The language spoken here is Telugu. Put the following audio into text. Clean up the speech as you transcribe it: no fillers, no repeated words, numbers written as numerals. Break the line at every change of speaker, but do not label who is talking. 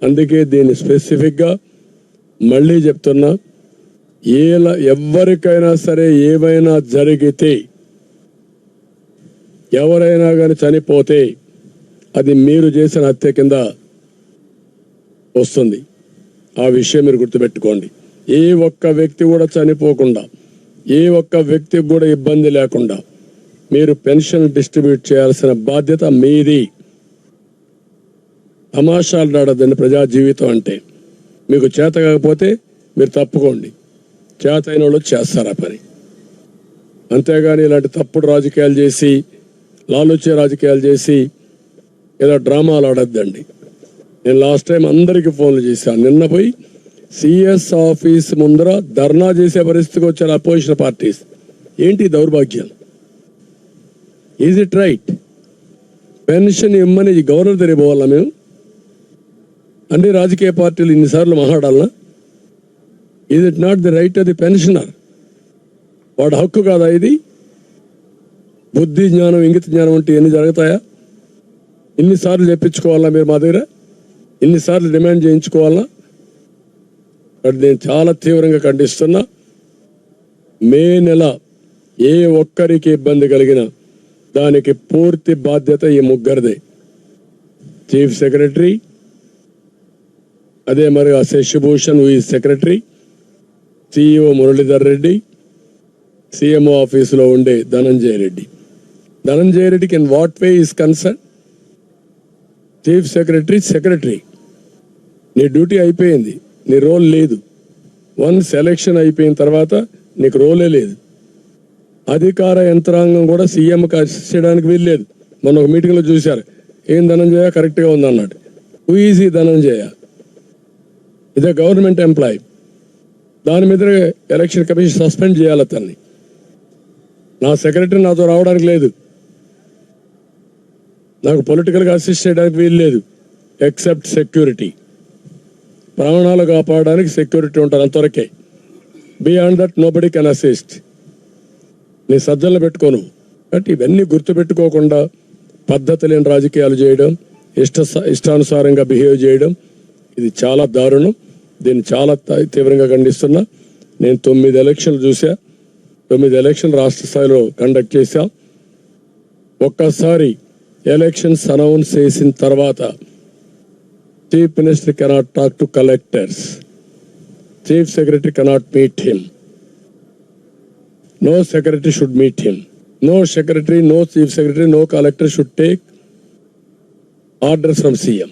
అందుకే దీన్ని స్పెసిఫిక్గా మళ్ళీ చెప్తున్నా, ఎవరికైనా సరే ఏమైనా జరిగితే, ఎవరైనా కానీ చనిపోతే అది మీరు చేసిన హత్య కింద వస్తుంది. ఆ విషయం మీరు గుర్తుపెట్టుకోండి. ఏ ఒక్క వ్యక్తి కూడా చనిపోకుండా, ఏ ఒక్క వ్యక్తికి కూడా ఇబ్బంది లేకుండా మీరు పెన్షన్ డిస్ట్రిబ్యూట్ చేయాల్సిన బాధ్యత మీది. తమాషాలు ఆడదండి ప్రజా జీవితం అంటే. మీకు చేత కాకపోతే మీరు తప్పుకోండి, చేత అయిన వాళ్ళు చేస్తారు ఆ పని. అంతేగాని ఇలాంటి తప్పుడు రాజకీయాలు చేసి, లాలుచే రాజకీయాలు చేసి ఏదో డ్రామాలు ఆడద్దండి. నేను లాస్ట్ టైం అందరికీ ఫోన్లు చేశాను. నిన్న పోయి సిఎస్ ఆఫీస్ ముందర ధర్నా చేసే పరిస్థితికి వచ్చారు అపోజిషన్ పార్టీస్. ఏంటి దౌర్భాగ్యం? Is it right? పెన్షన్ ఇమ్మని గవర్నర్ దగ్గర పోవాలా మేము? అన్ని రాజకీయ పార్టీలు ఇన్నిసార్లు మాట్లాడాలనా? Is it not the right of the pensioner? వాడు హక్కు కాదా ఇది? బుద్ధి జ్ఞానం, ఇంగిత జ్ఞానం అంటే ఎన్ని జరుగుతాయా? ఇన్నిసార్లు చెప్పించుకోవాలా మీరు మా దగ్గర? ఇన్నిసార్లు డిమాండ్ చేయించుకోవాలా? బట్ నేను చాలా తీవ్రంగా ఖండిస్తున్నా. మే నెల ఏ ఒక్కరికి ఇబ్బంది కలిగినా దానికి పూర్తి బాధ్యత ఈ ముగ్గురిదే. చీఫ్ సెక్రటరీ, అదే మరి ఆ Shashibhushan who is secretary, CEO Muralidhar Reddy, CMO ఆఫీసులో ఉండే ధనంజయ రెడ్డి. ధనంజయ రెడ్డికి in what way is concern? Chief secretary నీ డ్యూటీ అయిపోయింది, నీ రోల్ లేదు. వన్స్ ఎలక్షన్ అయిపోయిన తర్వాత నీకు రోలే లేదు. అధికార యంత్రాంగం కూడా సీఎంకి అసిస్ట్ చేయడానికి వీల్లేదు. మొన్న ఒక మీటింగ్లో చూశారు, ఏం ధనంజయ కరెక్ట్గా ఉంది అన్నాడు. హూ ఈజ్ ఈ ధనంజయ? ఇదే గవర్నమెంట్ ఎంప్లాయీ. దాని మీద ఎలక్షన్ కమిషన్ సస్పెండ్ చేయాలి అతన్ని. నా సెక్రటరీ నాతో రావడానికి లేదు, నాకు పొలిటికల్గా అసిస్ట్ చేయడానికి వీలు లేదు, ఎక్సెప్ట్ సెక్యూరిటీ. ప్రాణాలు కాపాడడానికి సెక్యూరిటీ ఉంటారు అంతవరకే. Beyond that nobody can assist. నీ సజ్జలు పెట్టుకోను. బట్ ఇవన్నీ గుర్తుపెట్టుకోకుండా పద్ధతి లేని రాజకీయాలు చేయడం, ఇష్టానుసారంగా బిహేవ్ చేయడం, ఇది చాలా దారుణం. దీన్ని చాలా తీవ్రంగా ఖండిస్తున్నా. నేను 9 ఎలక్షన్లు చూసా, 9 ఎలక్షన్లు రాష్ట్ర స్థాయిలో కండక్ట్ చేశా. ఒక్కసారి ఎలక్షన్స్ అనౌన్స్ చేసిన తర్వాత chief minister cannot talk to collectors, chief secretary cannot meet him, no secretary should meet him, no secretary, no chief secretary, no collector should take orders from CM.